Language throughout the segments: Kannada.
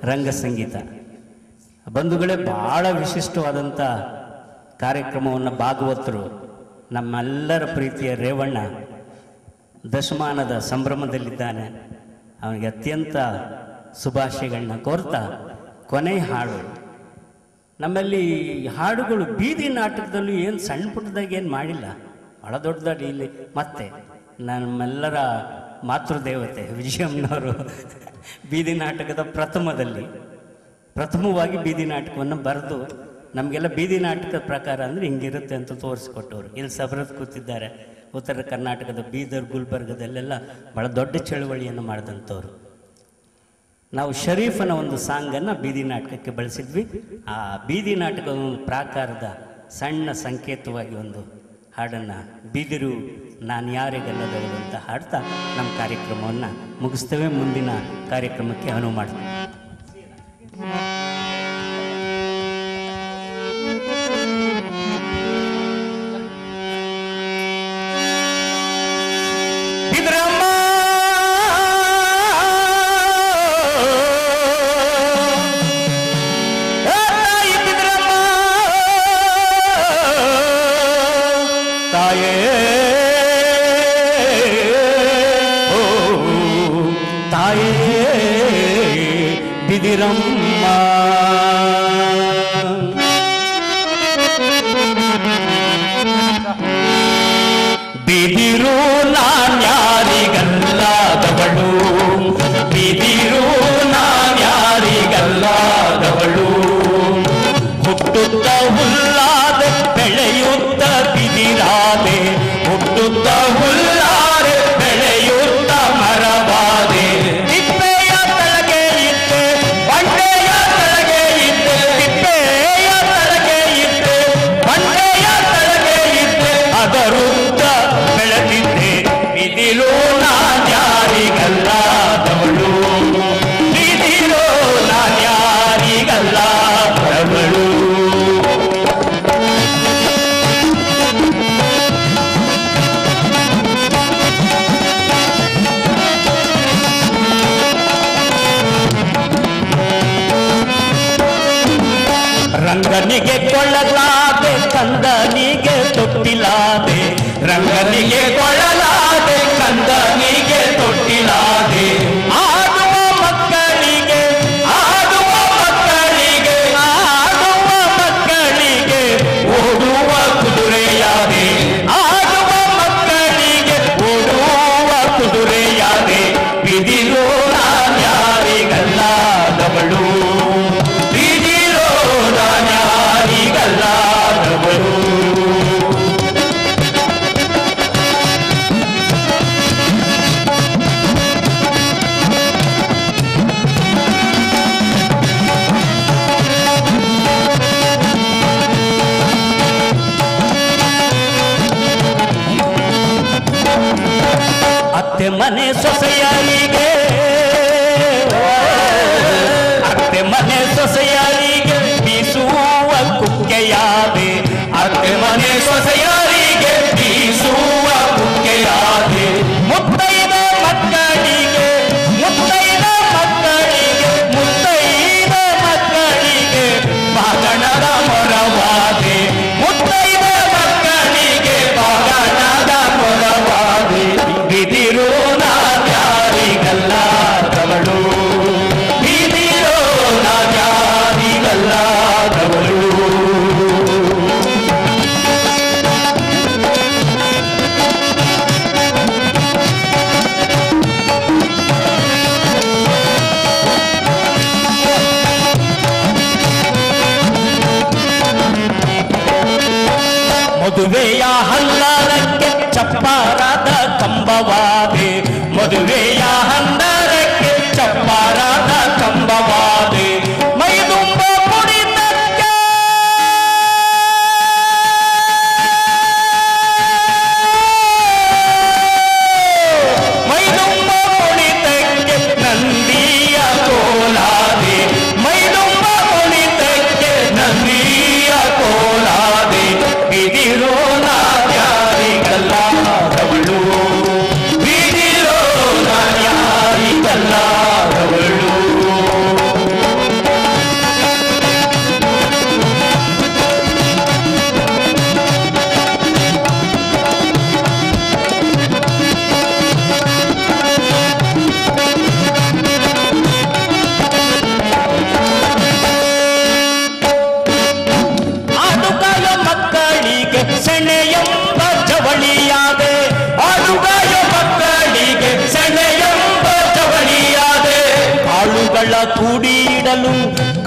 ರಂಗ ಸಂಗೀತ. ಬಂಧುಗಳೇ, ಭಾಳ ವಿಶಿಷ್ಟವಾದಂಥ ಕಾರ್ಯಕ್ರಮವನ್ನು ಭಾಗವತರು ನಮ್ಮೆಲ್ಲರ ಪ್ರೀತಿಯ ರೇವಣ್ಣ ದಶಮಾನದ ಸಂಭ್ರಮದಲ್ಲಿದ್ದಾನೆ. ಅವನಿಗೆ ಅತ್ಯಂತ ಶುಭಾಶಯಗಳನ್ನ ಕೋರ್ತಾ ಕೊನೆಯ ಹಾಡು. ನಮ್ಮಲ್ಲಿ ಹಾಡುಗಳು ಬೀದಿ ನಾಟಕದಲ್ಲೂ ಏನು ಸಣ್ಣ ಪುಟ್ಟದಾಗ ಏನು ಮಾಡಿಲ್ಲ, ಭಾಳ ದೊಡ್ಡದಾಗಿ ಇಲ್ಲಿ. ಮತ್ತೆ ನಮ್ಮೆಲ್ಲರ ಮಾತೃದೇವತೆ ವಿಜಯಮ್ಮನವರು ಬೀದಿ ನಾಟಕದ ಪ್ರಥಮವಾಗಿ ಬೀದಿ ನಾಟಕವನ್ನು ಬರೆದು ನಮಗೆಲ್ಲ ಬೀದಿ ನಾಟಕದ ಪ್ರಕಾರ ಅಂದರೆ ಹಿಂಗಿರುತ್ತೆ ಅಂತ ತೋರಿಸ್ಕೊಟ್ಟವರು. ಇಲ್ಲಿ ಸಬರದ್ ಕೂತಿದ್ದಾರೆ. ಉತ್ತರ ಕರ್ನಾಟಕದ ಬೀದರ್, ಗುಲ್ಬರ್ಗದಲ್ಲೆಲ್ಲ ಭಾಳ ದೊಡ್ಡ ಚಳುವಳಿಯನ್ನು ಮಾಡಿದಂಥವ್ರು. ನಾವು ಶರೀಫನ ಒಂದು ಸಾಂಗನ್ನು ಬೀದಿ ನಾಟಕಕ್ಕೆ ಬಳಸಿದ್ವಿ. ಆ ಬೀದಿ ನಾಟಕದ ಒಂದು ಪ್ರಾಕಾರದ ಸಣ್ಣ ಸಂಕೇತವಾಗಿ ಒಂದು ಹಾಡನ್ನು ಬೀದಿರು ನಾನು ಯಾರಿಗೆಲ್ಲದವರು ಅಂತ ಹಾಡ್ತಾ ನಮ್ಮ ಕಾರ್ಯಕ್ರಮವನ್ನು ಮುಗಿಸ್ತೇವೆ. ಮುಂದಿನ ಕಾರ್ಯಕ್ರಮಕ್ಕೆ ಅನುವು ಮಾಡ್ತೇವೆ. ಬಿದಿರು ನಾನ್ಯಾರಿಗಲ್ಲಾದವಳು, ಬಿದಿರು ನಾನ್ಯಾರಿಗಲ್ಲಾದವಳು, ಹುಟ್ಟುತ್ತ ಹುಲ್ಲಾದೆ ಬೆಳೆಯುತ್ತ ಬಿದಿರಾದೆ, ಹುಟ್ಟುತ್ತ ಹುಲ್ಲಾದೆ ಬೆಳೆಯುತ್ತ ಮರವಾದೆ, ತಿಪ್ಪೆಯ ತಳಗೆ ಇದ್ದೆ ಬಂಡೆಯ ತಳಗೆ ಇದ್ದೆ, ತಿಪ್ಪೆಯ ತಳಗೆ ಇದ್ದೆ ಬಂಡೆಯ ತಳಗೆ ಇದ್ದೆ, ಅದರುತ್ತ ಬೆಳೆದಿದ್ದೆ, ಬಿದಿರು ನಾನ್ಯಾರಿಗಲ್ಲಾದವಳು, ಬಿದಿರು ನಾನ್ಯಾರಿಗಲ್ಲಾದವಳು. ರಂಗನಿಗೆ ಕೊಳ್ಳಲಾದೆ ಕಂದನಿಗೆ ತೊಟ್ಟಿಲಾದೆ, ರಂಗನಿಗೆ ಕೊಳ್ಳಲಾದೆ ಕಂದನಿಗೆ ತೊಟ್ಟಿಲಾದೆ, ಆಡುವ ಮಕ್ಕಳಿಗೆ ಆಡುವ ಮಕ್ಕಳಿಗೆ ಆಡುವ ಮಕ್ಕಳಿಗೆ ಓಡುವ ಕುದುರೆಯಾದೆ, ಆಡುವ ಮಕ್ಕಳಿಗೆ ಓಡುವ ಕುದುರೆಯಾದೆ, ಬಿದಿರು ನಾನ್ಯಾರಿಗಲ್ಲಾದವಳು, ಬಿದಿರು ನಾನ್ಯಾರಿಗಲ್ಲಾದವಳು. ಅತ್ತೆ ಮನೆ ಸೊಸೆಯರಿಗೆ, ಅತ್ತೆ ಮನೆ ಸೊಸೆಯರಿಗೆ ಬೀಸುವ ಕುಕ್ಕೆಯಾದೆ, ಅತ್ತೆ ಮನೆ ಸೊಸೆಯರಿಗೆ ಬೀಸುವ ಕುಕ್ಕೆಯಾದೆ, ಮುತ್ತೈದ ಮಕ್ಕಳಿಗೆ ಮುತ್ತೈದ ಮಕ್ಕಳಿಗೆ ಮುತ್ತೈದ ಮಕ್ಕಳಿಗೆ ಬಾಗಣದ ಮೊರವಾದೆ, ಮುತ್ತೈದ ಮಕ್ಕಳಿಗೆ ಬಾಗಣದ ಮೊರವಾದೆ, ಬಿದಿರು ನಾನ್ಯಾರಿಗಲ್ಲಾದವಳು,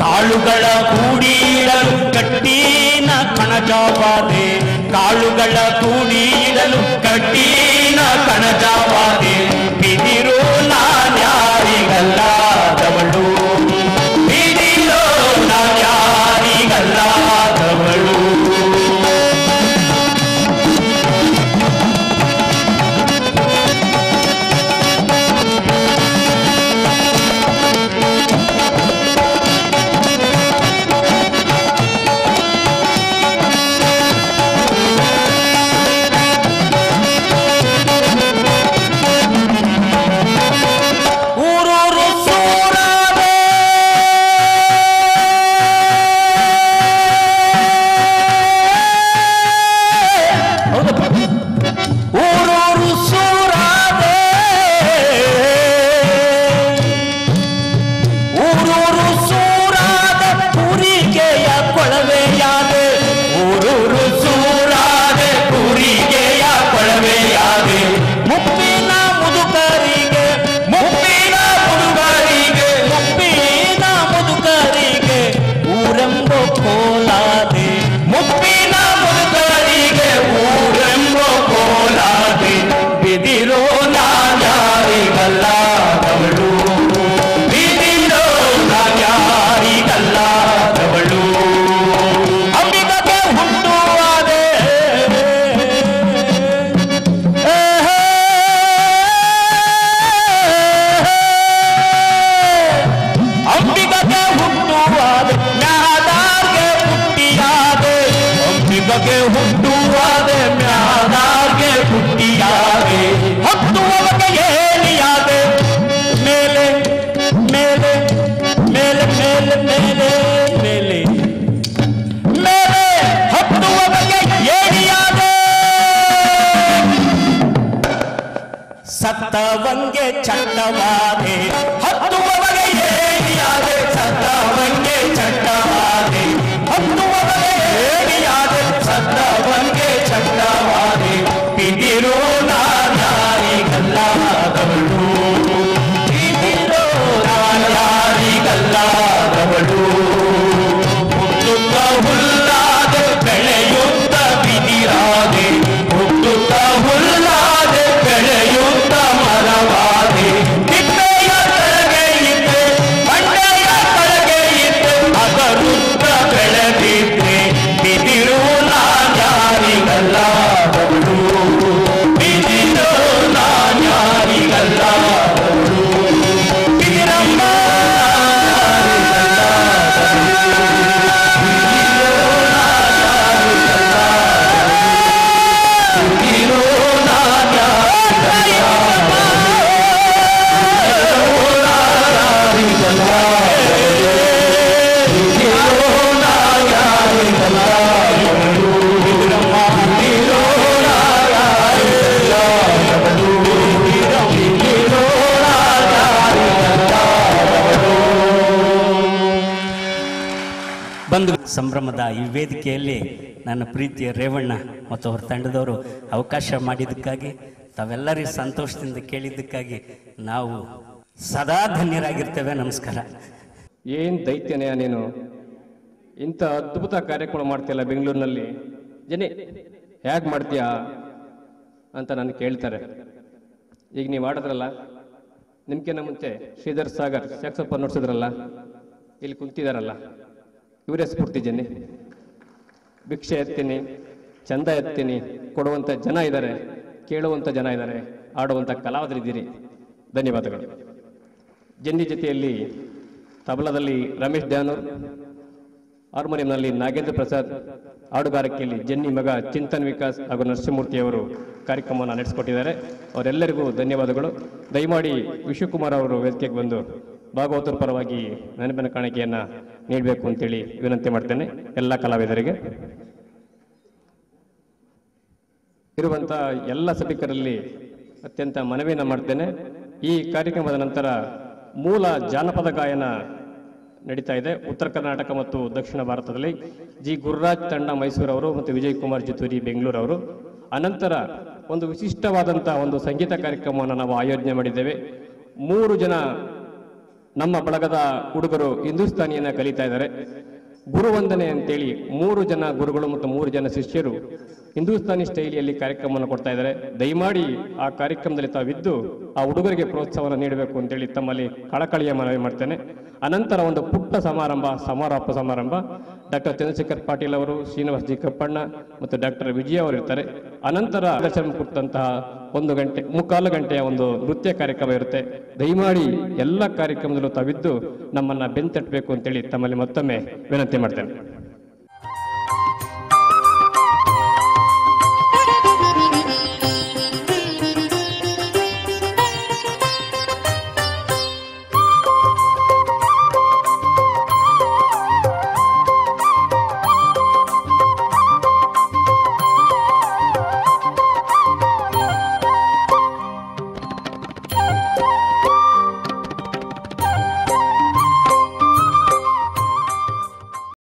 ಕಾಳುಗಳ ಕೂಡಿಡಲು ಕಟ್ಟಿನ ಕಣಜವಾದೆ ಕಾಳುಗಳ ಕೂಡಿಡಲು ಕಟ್ಟಿನ ಕಣಜವಾದೆ ಬಿದಿರು ನಾನ್ಯಾರಿಗಲ್ಲಾದವಳು ಬಿದಿರೋ ನಾನ್ಯಾರಿಗಲ್ಲಾದವಳು ಸತ್ತವಂಗೆ ಚಟ್ಟವಾದೆ ಹತ್ತುವವಗೆ ಏನಿಯಾದೆ ಸತ್ತವಂಗೆ ಚಟ್ಟವಾದೆ ಹತ್ತುವವಗೆ ಏನಿಯಾದೆ ಸತ್ತವಂಗೆ ಚಟ್ಟವಾದೆ ಬಿದಿರೋ ನಾನ್ಯಾರಿಗಲ್ಲಾದವಳು ಬಿದಿರೋ ನಾನ್ಯಾರಿಗಲ್ಲಾದವಳು ಹುಟ್ಟುತ್ತ ಹುಲ್ಲಾದೆ ಬೆಳೆಯುತ್ತ ಬಿದಿರಾದೆ ಹುಟ್ಟುತ್ತ ಹುಲ್ಲಾದೆ ಬೆಳೆಯುತ್ತ ಮರವಾದೆ ತಿಪ್ಪೆಯ ಕೆಳಗೆ ಇದ್ದೆ ಬಂಡೆಯ ಕೆಳಗೆ ಇದ್ದೆ ಅದರುತ್ತ ಬೆಳೆದಿದ್ದೆ ಬಿದಿರು ನಾನ್ಯಾರಿಗಲ್ಲಾದವಳು ಬಿದಿರು ನಾನ್ಯಾರಿಗಲ್ಲಾದವಳು ಬಿದಿರಮ್ಮ ಬಂದು ಸಂಭ್ರಮದ ಈ ವೇದಿಕೆಯಲ್ಲಿ ನನ್ನ ಪ್ರೀತಿಯ ರೇವಣ್ಣ ಮತ್ತು ಅವರ ತಂಡದವರು ಅವಕಾಶ ಮಾಡಿದ್ದಕ್ಕಾಗಿ ತಾವೆಲ್ಲರಿಗೂ ಸಂತೋಷದಿಂದ ಕೇಳಿದ್ದಕ್ಕಾಗಿ ನಾವು ಸದಾ ಧನ್ಯರಾಗಿರ್ತೇವೆ. ನಮಸ್ಕಾರ. ಏನು ದೈತ್ಯನೆಯ ನೀನು, ಇಂಥ ಅದ್ಭುತ ಕಾರ್ಯಕ್ರಮ ಮಾಡ್ತೀಯಲ್ಲ ಬೆಂಗಳೂರಿನಲ್ಲಿ, ಜನಿ ಹೇಗೆ ಮಾಡ್ತೀಯಾ ಅಂತ ನಾನು ಕೇಳ್ತಾರೆ. ಈಗ ನೀವು ಆಡಿದ್ರಲ್ಲ, ನಿಮ್ಗಿಂತ ಮುಂಚೆ ಶ್ರೀಧರ್ ಸಾಗರ್ ಸ್ಯಾಕ್ಸೋಫೋನ್ ನುಡಿಸಿದ್ರಲ್ಲ, ಇಲ್ಲಿ ಕುಂತಿದಾರಲ್ಲ, ಇವರೇ ಸ್ಫೂರ್ತಿ ಜನಿ. ಭಿಕ್ಷೆ ಎತ್ತೀನಿ, ಚಂದ ಎತ್ತೀನಿ ಕೊಡುವಂಥ ಜನ ಇದ್ದಾರೆ, ಕೇಳುವಂಥ ಜನ ಇದ್ದಾರೆ, ಆಡುವಂಥ ಕಲಾವಿದರಿದ್ದೀರಿ. ಧನ್ಯವಾದಗಳು. ಜನ್ನಿ ಜೊತೆಯಲ್ಲಿ ತಬಲದಲ್ಲಿ ರಮೇಶ್ ಧ್ಯಾನೂರ್, ಹಾರ್ಮೋನಿಯಂನಲ್ಲಿ ನಾಗೇಂದ್ರ ಪ್ರಸಾದ್, ಹಾಡುಗಾರಿಕೆಯಲ್ಲಿ ಜನ್ನಿ ಮಗ ಚಿಂತನ್ ವಿಕಾಸ್ ಹಾಗೂ ನರಸಿಂಹಮೂರ್ತಿಯವರು ಕಾರ್ಯಕ್ರಮವನ್ನು ನಡೆಸಿಕೊಟ್ಟಿದ್ದಾರೆ. ಅವರೆಲ್ಲರಿಗೂ ಧನ್ಯವಾದಗಳು. ದಯಮಾಡಿ ವಿಶ್ವಕುಮಾರ್ ಅವರು ವೇದಿಕೆಗೆ ಬಂದು ಭಾಗವತರ ಪರವಾಗಿ ನೆನಪಿನ ಕಾಣಿಕೆಯನ್ನು ನೀಡಬೇಕು ಅಂತೇಳಿ ವಿನಂತಿ ಮಾಡ್ತೇನೆ ಎಲ್ಲ ಕಲಾವಿದರಿಗೆ. ಇರುವಂಥ ಎಲ್ಲ ಸಭಿಕರಲ್ಲಿ ಅತ್ಯಂತ ಮನವಿಯನ್ನು ಮಾಡ್ತೇನೆ. ಈ ಕಾರ್ಯಕ್ರಮದ ನಂತರ ಮೂಲ ಜಾನಪದ ಗಾಯನ ನಡೀತಾ ಇದೆ ಉತ್ತರ ಕರ್ನಾಟಕ ಮತ್ತು ದಕ್ಷಿಣ ಭಾರತದಲ್ಲಿ. ಜಿ ಗುರುರಾಜ್ ತಂಡ ಮೈಸೂರವರು ಮತ್ತು ವಿಜಯ್ ಕುಮಾರ್ ಜಿತೂರಿ ಬೆಂಗಳೂರವರು. ಅನಂತರ ಒಂದು ವಿಶಿಷ್ಟವಾದಂಥ ಒಂದು ಸಂಗೀತ ಕಾರ್ಯಕ್ರಮವನ್ನು ನಾವು ಆಯೋಜನೆ ಮಾಡಿದ್ದೇವೆ. 3 ಜನ ನಮ್ಮ ಬಳಗದ ಹುಡುಗರು ಹಿಂದೂಸ್ತಾನಿಯನ್ನ ಕಲಿತಾ ಇದ್ದಾರೆ. ಗುರುವಂದನೆ ಅಂತೇಳಿ 3 ಜನ ಗುರುಗಳು ಮತ್ತು 3 ಜನ ಶಿಷ್ಯರು ಹಿಂದೂಸ್ತಾನಿ ಸ್ಟೈಲಿಯಲ್ಲಿ ಕಾರ್ಯಕ್ರಮವನ್ನು ಕೊಡ್ತಾ ಇದ್ದಾರೆ. ದಯಮಾಡಿ ಆ ಕಾರ್ಯಕ್ರಮದಲ್ಲಿ ತಾವಿದ್ದು ಆ ಹುಡುಗರಿಗೆ ಪ್ರೋತ್ಸಾಹವನ್ನು ನೀಡಬೇಕು ಅಂತೇಳಿ ತಮ್ಮಲ್ಲಿ ಕಳಕಳಿಯ ಮನವಿ ಮಾಡ್ತೇನೆ. ಅನಂತರ ಒಂದು ಪುಟ್ಟ ಸಮಾರೋಪ ಸಮಾರಂಭ ಡಾಕ್ಟರ್ ಚಂದ್ರಶೇಖರ್ ಪಾಟೀಲ್ ಅವರು, ಶ್ರೀನಿವಾಸ್ ಜಿ ಕಪ್ಪಣ್ಣ ಮತ್ತು ಡಾಕ್ಟರ್ ವಿಜಯ ಅವರು ಇರ್ತಾರೆ. ಅನಂತರ ದರ್ಶನ ಕೊಟ್ಟಂತಹ 1 ಗಂಟೆ 3/4 ಗಂಟೆಯ ಒಂದು ನೃತ್ಯ ಕಾರ್ಯಕ್ರಮ ಇರುತ್ತೆ. ದಯಮಾಡಿ ಎಲ್ಲ ಕಾರ್ಯಕ್ರಮದಲ್ಲೂ ತಾವಿದ್ದು ನಮ್ಮನ್ನ ಬೆಂತಟ್ಟಬೇಕು ಅಂತೇಳಿ ತಮ್ಮಲ್ಲಿ ಮತ್ತೊಮ್ಮೆ ವಿನಂತಿ ಮಾಡ್ತೇನೆ.